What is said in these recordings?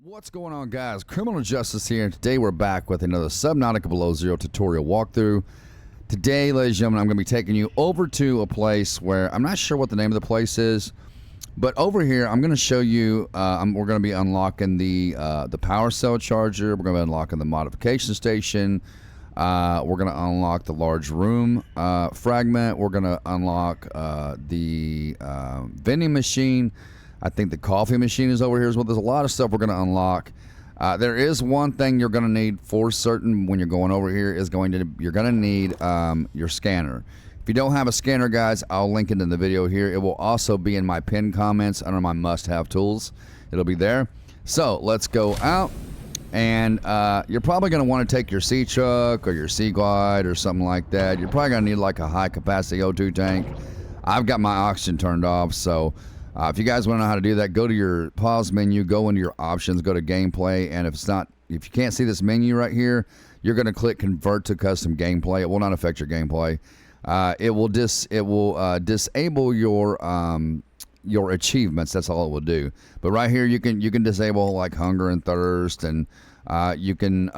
What's going on, guys? Criminal Justice here. Today we're back with another Subnautica Below Zero tutorial walkthrough. Today, ladies and gentlemen, I'm going to be taking you over to a place where I'm not sure what the name of the place is, but over here I'm going to show you. We're going to be unlocking the power cell charger. We're going to be unlocking the modification station. We're going to unlock the large room fragment. We're going to unlock the vending machine. I think the coffee machine is over here as well. There's a lot of stuff we're going to unlock. There is one thing you're going to need for certain when you're going over here is you're going to need your scanner. If you don't have a scanner, guys, I'll link it in the video here. It will also be in my pinned comments under my must-have tools. It'll be there. So let's go out, and you're probably going to want to take your sea truck or your sea glide or something like that. You're probably going to need like a high-capacity O2 tank. I've got my oxygen turned off, so if you guys want to know how to do that, go to your pause menu, go into your options, go to gameplay, and if you can't see this menu right here, you're going to click convert to custom gameplay. It will not affect your gameplay. It will disable your achievements. That's all it will do. But right here, you can disable like hunger and thirst, and you can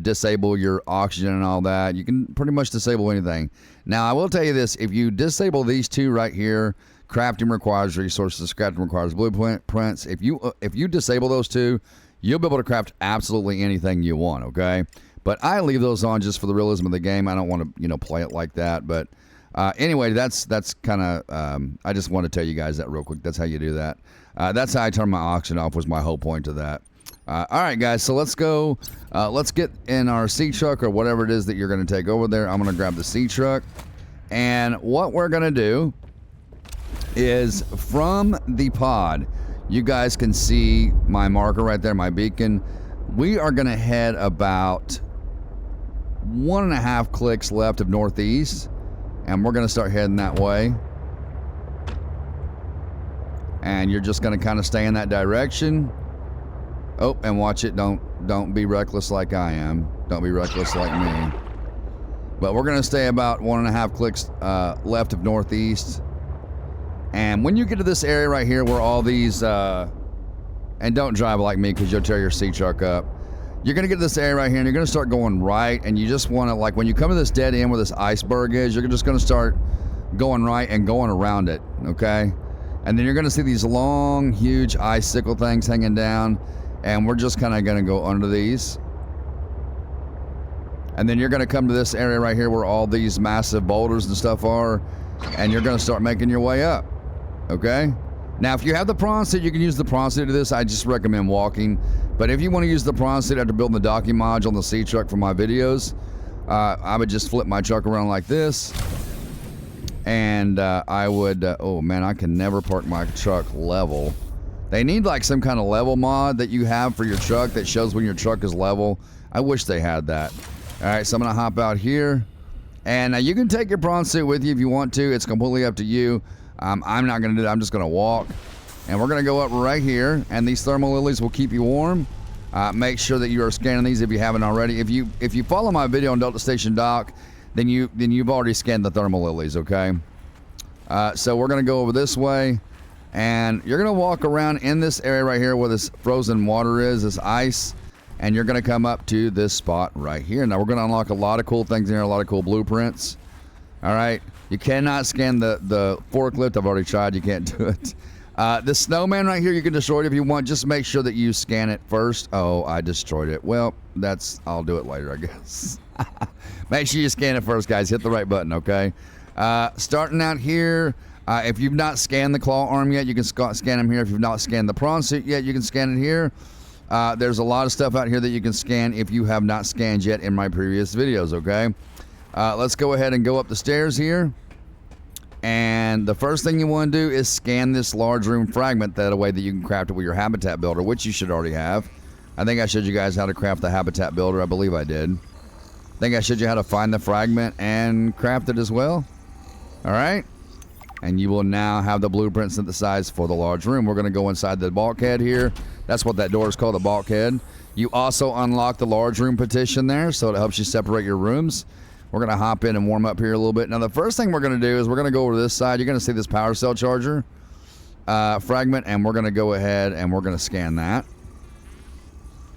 disable your oxygen and all that. You can pretty much disable anything. Now, I will tell you this: if you disable these two right here. Crafting requires resources. Crafting requires blueprints. If you disable those two, you'll be able to craft absolutely anything you want. Okay, but I leave those on just for the realism of the game. I don't want to play it like that. But anyway, that's kind of. I just want to tell you guys that real quick. That's how you do that. That's how I turn my oxygen off. Was my whole point to that. All right, guys. So let's go. Let's get in our sea truck or whatever it is that you're going to take over there. I'm going to grab the sea truck, and what we're going to do is from the pod, you guys can see my marker right there, my beacon. We are going to head about 1.5 clicks left of northeast, and we're going to start heading that way. And you're just going to kind of stay in that direction. Oh, and watch it. Don't be reckless like I am. Don't be reckless like me. But we're going to stay about 1.5 clicks left of northeast. And when you get to this area right here where all these, and don't drive like me because you'll tear your sea truck up. You're going to get to this area right here and you're going to start going right. And you just want to, like when you come to this dead end where this iceberg is, you're just going to start going right and going around it, okay? And then you're going to see these long, huge icicle things hanging down. And we're just kind of going to go under these. And then you're going to come to this area right here where all these massive boulders and stuff are. And you're going to start making your way up. Okay, now if you have the prawn suit, you can use the prawn suit to this. I just recommend walking, but if you want to use the prawn suit after building the docking module on the sea truck for my videos, I would just flip my truck around like this, and I would oh man, I can never park my truck level. They need like some kind of level mod that you have for your truck that shows when your truck is level. I wish they had that. All right, so I'm gonna hop out here, and you can take your prawn suit with you if you want to. It's completely up to you. I'm not going to do that. I'm just going to walk. And we're going to go up right here. And these thermal lilies will keep you warm. Make sure that you are scanning these if you haven't already. If you follow my video on Delta Station Dock, then you've already scanned the thermal lilies, okay? So we're going to go over this way. And you're going to walk around in this area right here where this frozen water is, this ice. And you're going to come up to this spot right here. Now, we're going to unlock a lot of cool things in here, a lot of cool blueprints. All right. You cannot scan the forklift. I've already tried. You can't do it. The snowman right here, you can destroy it if you want. Just make sure that you scan it first. Oh, I destroyed it. Well, I'll do it later, I guess. Make sure you scan it first, guys. Hit the right button, okay? Starting out here, if you've not scanned the claw arm yet, you can scan them here. If you've not scanned the prawn suit yet, you can scan it here. There's a lot of stuff out here that you can scan if you have not scanned yet in my previous videos, okay? Let's go ahead and go up the stairs here. And the first thing you want to do is scan this large room fragment. That way that you can craft it with your habitat builder, which you should already have. I think I showed you guys how to craft the habitat builder. I believe I did. I think I showed you how to find the fragment and craft it as well. All right. And you will now have the blueprint synthesized for the large room. We're going to go inside the bulkhead here. That's what that door is called, the bulkhead. You also unlock the large room petition there, so it helps you separate your rooms. We're going to hop in and warm up here a little bit. Now, the first thing we're going to do is we're going to go over to this side. You're going to see this power cell charger fragment, and we're going to go ahead and we're going to scan that.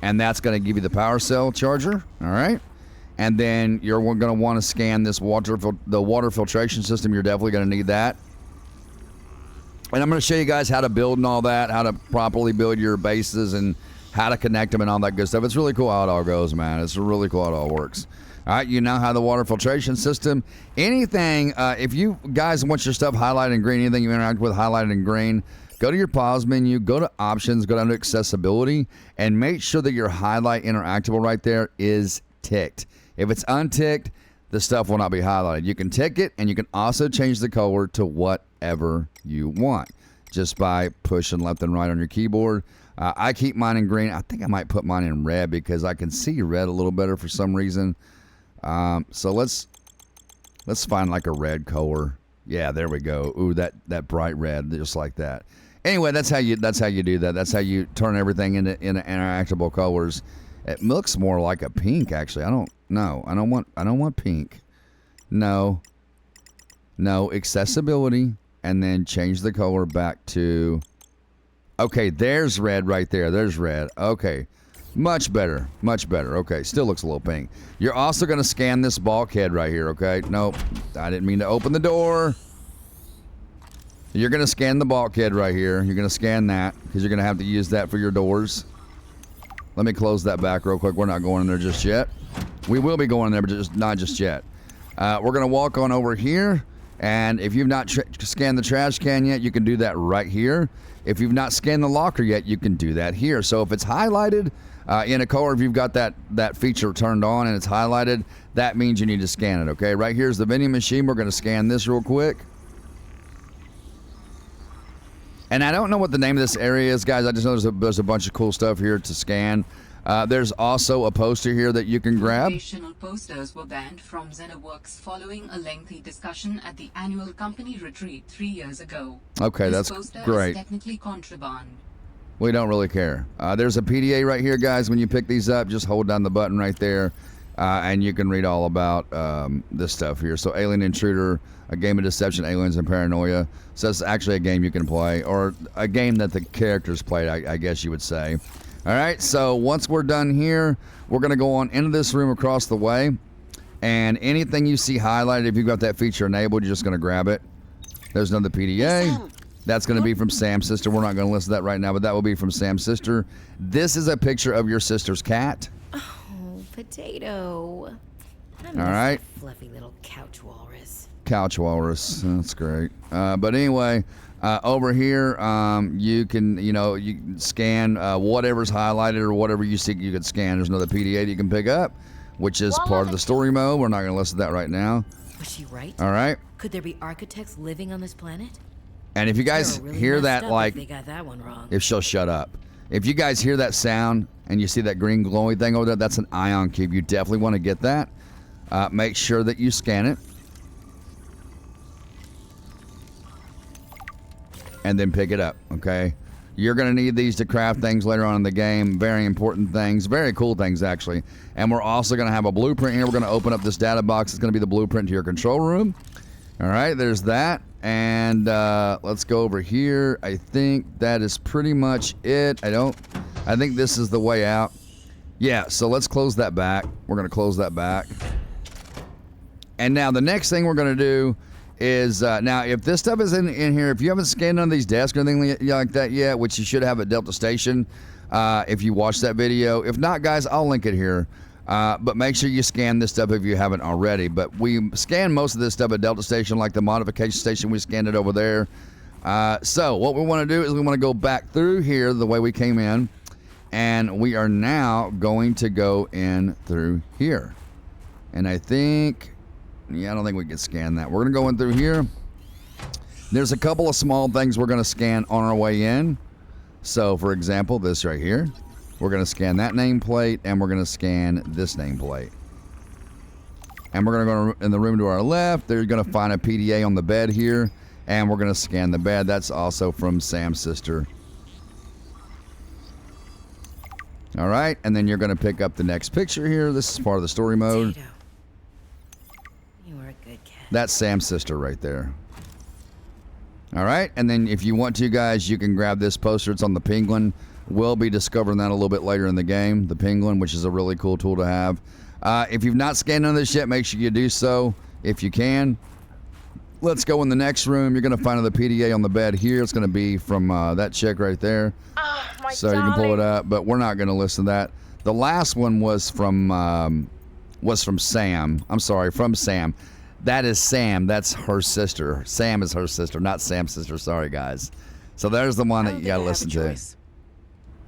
and that's going to give you the power cell charger. All right. And then you're going to want to scan this the water filtration system. You're definitely going to need that. And I'm going to show you guys how to build and all that, how to properly build your bases and how to connect them and all that good stuff. It's really cool how it all goes, man. It's really cool how it all works. All right, you now have the water filtration system. Anything, if you guys want your stuff highlighted in green, anything you interact with highlighted in green, go to your pause menu, go to options, go down to accessibility, and make sure that your highlight interactable right there is ticked. If it's unticked, the stuff will not be highlighted. You can tick it, and you can also change the color to whatever you want just by pushing left and right on your keyboard. I keep mine in green. I think I might put mine in red because I can see red a little better for some reason. So let's find like a red color. Yeah, there we go. Ooh, that bright red, just like that. Anyway, that's how you do that. That's how you turn everything into interactable colors. It looks more like a pink, actually. I don't want pink. No, accessibility, and then change the color back to. Okay, there's red right there. There's red. Okay, much better. Okay, still looks a little pink. You're also going to scan this bulkhead right here. Okay, nope, I didn't mean to open the door. You're going to scan the bulkhead right here. You're going to scan that because you're going to have to use that for your doors. Let me close that back real quick. We're not going in there just yet. We will be going in there, but not just yet. We're going to walk on over here, and if you've not scanned the trash can yet, you can do that right here. If you've not scanned the locker yet, you can do that here. So if it's highlighted in a color, if you've got that feature turned on and it's highlighted, that means you need to scan it, okay? Right here's the vending machine. We're going to scan this real quick. And I don't know what the name of this area is, guys. I just know there's a bunch of cool stuff here to scan. There's also a poster here that you can grab. Motivational posters were banned from ZenaWorks following a lengthy discussion at the annual company retreat 3 years ago. Okay, this that's poster great. Is technically contraband. We don't really care. There's a PDA right here, guys. When you pick these up, just hold down the button right there, and you can read all about this stuff here. So Alien Intruder, a game of deception, aliens, and paranoia. So that's actually a game you can play, or a game that the characters played, I guess you would say. All right, so once we're done here, we're going to go on into this room across the way, and anything you see highlighted, if you've got that feature enabled, you're just going to grab it. There's another PDA. That's going to be from Sam's sister. We're not going to list that right now, but that will be from Sam's sister. This is a picture of your sister's cat. Oh, potato. All right. Fluffy little couch walrus. Couch walrus. That's great. But anyway, over here, you can scan whatever's highlighted or whatever you see you can scan. There's another PDA that you can pick up, which is part of the story mode. We're not going to list that right now. Was she right? All right. Could there be architects living on this planet? And if you guys hear that, like, they got that one wrong. if she'll shut up. If you guys hear that sound and you see that green glowing thing over there, that's an ion cube. You definitely want to get that. Make sure that you scan it. And then pick it up, okay? You're going to need these to craft things later on in the game. Very important things. Very cool things, actually. And we're also going to have a blueprint here. We're going to open up this data box. It's going to be the blueprint to your control room. All right, there's that. And let's go over here. I think that is pretty much it. I think this is the way out. Yeah, so let's close that back. We're going to close that back. And now the next thing we're going to do is, now if this stuff is in here, if you haven't scanned none of these desks or anything like that yet, which you should have at Delta Station, if you watch that video. If not, guys, I'll link it here. But make sure you scan this stuff if you haven't already. But we scan most of this stuff at Delta Station, like the modification station. We scanned it over there. So what we want to do is we want to go back through here the way we came in. And we are now going to go in through here. And I think, yeah, I don't think we can scan that. We're going to go in through here. There's a couple of small things we're going to scan on our way in. So, for example, this right here. We're going to scan that nameplate, and we're going to scan this nameplate. And we're going to go in the room to our left. They're going to find a PDA on the bed here, and we're going to scan the bed. That's also from Sam's sister. All right, and then you're going to pick up the next picture here. This is part of the story mode. Potato. You are a good cat. That's Sam's sister right there. All right, and then if you want to, guys, you can grab this poster. It's on the penguin We'll be discovering that a little bit later in the game, the penguin, which is a really cool tool to have. If you've not scanned none of this yet, make sure you do so if you can. Let's go in the next room. You're going to find another PDA on the bed here. It's going to be from that chick right there. So you can pull it up, but we're not going to listen to that. The last one was from Sam. I'm sorry, from Sam. That is Sam. That's her sister. Sam is her sister, not Sam's sister. Sorry, guys. So there's the one that you got to listen to.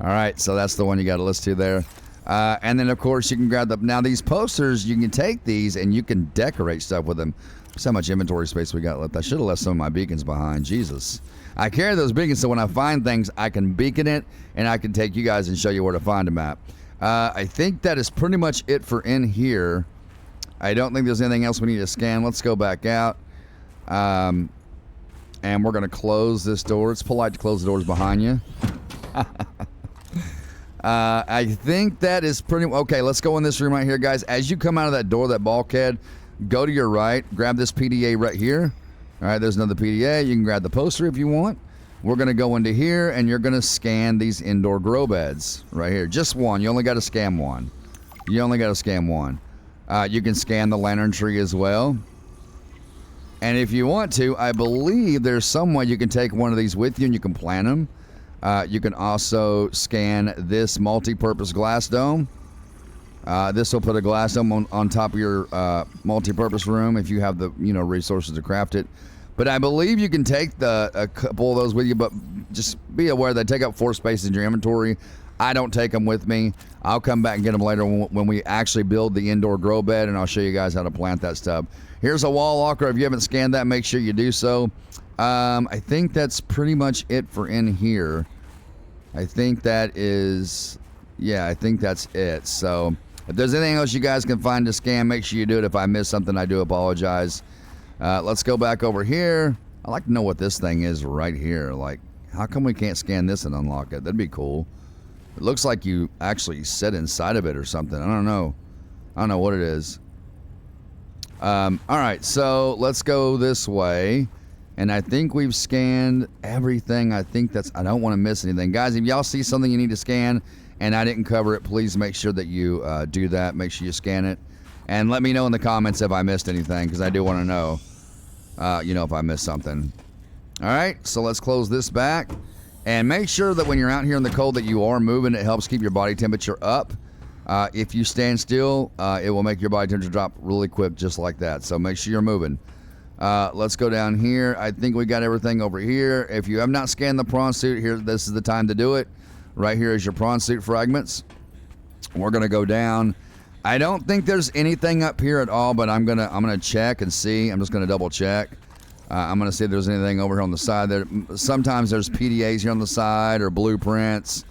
All right, so that's the one you got to listen to there. And then, of course, you can grab the... Now, these posters, you can take these and you can decorate stuff with them. See how much inventory space we got left. I should have left some of my beacons behind. Jesus. I carry those beacons so when I find things, I can beacon it and I can take you guys and show you where to find them at. I think that is pretty much it for in here. I don't think there's anything else we need to scan. Let's go back out. And we're going to close this door. It's polite to close the doors behind you. I think that is pretty... Okay, let's go in this room right here, guys. As you come out of that door, that bulkhead, go to your right. Grab this PDA right here. All right, there's another PDA. You can grab the poster if you want. We're going to go into here, and you're going to scan these indoor grow beds right here. Just one. You only got to scan one. You only got to scan one. You can scan the lantern tree as well. And if you want to, I believe there's some way you can take one of these with you and you can plant them. You can also scan this multi-purpose glass dome. This will put a glass dome on top of your multi-purpose room if you have the resources to craft it. But I believe you can take a couple of those with you, but just be aware they take up 4 spaces in your inventory. I don't take them with me. I'll come back and get them later when we actually build the indoor grow bed, and I'll show you guys how to plant that stuff. Here's a wall locker. If you haven't scanned that, make sure you do so. I think that's pretty much it for in here. I think that is... Yeah, I think that's it. So if there's anything else you guys can find to scan, make sure you do it. If I miss something, I do apologize. Let's go back over here. I'd like to know what this thing is right here. Like, how come we can't scan this and unlock it? That'd be cool. It looks like you actually sit inside of it or something. I don't know. I don't know what it is. All right, so let's go this way. And I think we've scanned everything. I think that's... I don't want to miss anything. Guys, if y'all see something you need to scan and I didn't cover it, please make sure that you do that. Make sure you scan it. And let me know in the comments if I missed anything, because I do want to know, if I missed something. All right, so let's close this back. And make sure that when you're out here in the cold that you are moving. It helps keep your body temperature up. If you stand still, it will make your body temperature drop really quick, just like that. So make sure you're moving. Let's go down here. I think we got everything over here. If you have not scanned the prawn suit, here, this is the time to do it. Right here is your prawn suit fragments. We're gonna go down. I don't think there's anything up here at all, but I'm gonna check and see. I'm just gonna double check. I'm gonna see if there's anything over here on the side. There, sometimes there's PDAs here on the side or blueprints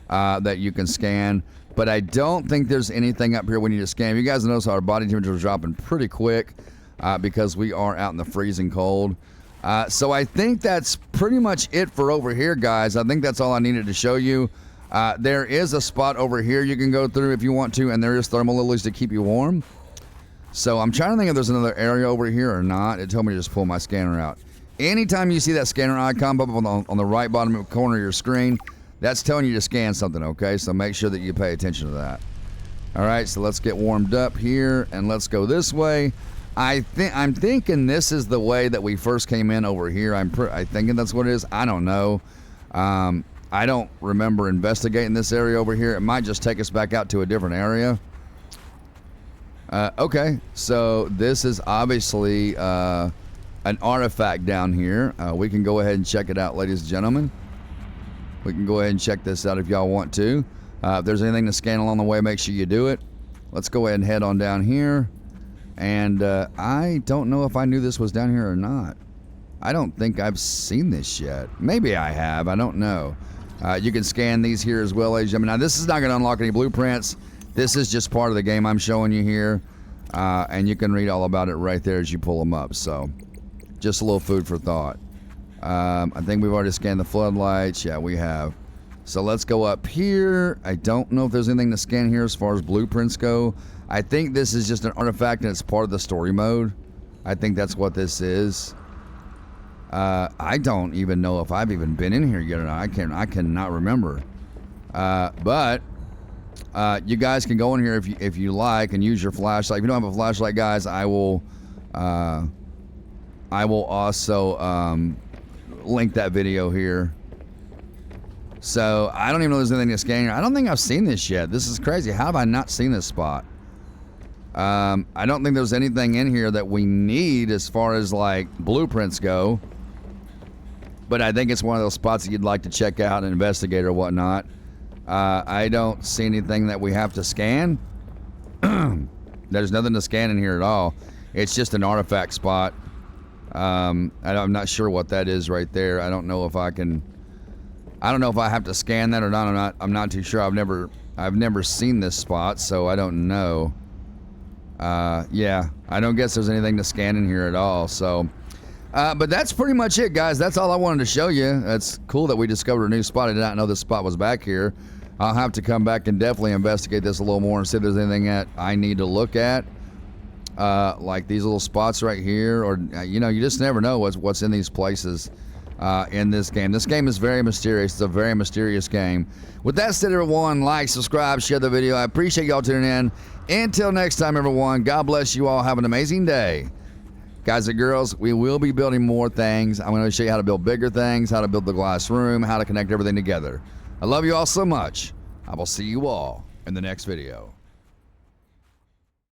that you can scan, but I don't think there's anything up here we need to scan. You guys notice our body temperature is dropping pretty quick because we are out in the freezing cold. So I think that's pretty much it for over here, guys. I think that's all I needed to show you. There is a spot over here you can go through if you want to, and there is thermal lilies to keep you warm. So I'm trying to think if there's another area over here or not. It told me to just pull my scanner out. Anytime you see that scanner icon pop up on the right bottom corner of your screen, that's telling you to scan something, okay? So make sure that you pay attention to that. All right, so let's get warmed up here, and let's go this way. I'm thinking this is the way that we first came in over here. I'm thinking that's what it is. I don't know. I don't remember investigating this area over here. It might just take us back out to a different area. Okay, so this is obviously an artifact down here. We can go ahead and check it out, ladies and gentlemen. We can go ahead and check this out if y'all want to. If there's anything to scan along the way, make sure you do it. Let's go ahead and head on down here. And I don't know if I knew this was down here or not. I don't think I've seen this yet. Maybe I have. I don't know. You can scan these here as well, ladies and gentlemen. Now, this is not going to unlock any blueprints. This is just part of the game I'm showing you here. And you can read all about it right there as you pull them up. So, just a little food for thought. I think we've already scanned the floodlights. Yeah, we have. So, let's go up here. I don't know if there's anything to scan here as far as blueprints go. I think this is just an artifact and it's part of the story mode. I think that's what this is. I don't even know if I've even been in here yet or not. I cannot remember. But you guys can go in here if you like and use your flashlight. If you don't have a flashlight, guys, I will also link that video here. So I don't even know if there's anything to scan here. I don't think I've seen this yet. This is crazy. How have I not seen this spot? I don't think there's anything in here that we need as far as like blueprints go. But I think it's one of those spots that you'd like to check out and investigate or whatnot. I don't see anything that we have to scan. There's nothing to scan in here at all. It's just an artifact spot. I'm not sure what that is right there. I don't know if I have to scan that or not. I'm not too sure. I've never seen this spot, so I don't know. Yeah, I don't guess there's anything to scan in here at all. So, but that's pretty much it, guys. That's all I wanted to show you. It's cool that we discovered a new spot. I did not know this spot was back here. I'll have to come back and definitely investigate this a little more and see if there's anything that I need to look at. Like these little spots right here, or you know, you just never know what's in these places in this game. This game is very mysterious. It's a very mysterious game. With that said, everyone, like, subscribe, share the video. I appreciate y'all tuning in. Until next time, everyone, God bless you all. Have an amazing day. Guys and girls, we will be building more things. I'm going to show you how to build bigger things, how to build the glass room, how to connect everything together. I love you all so much. I will see you all in the next video.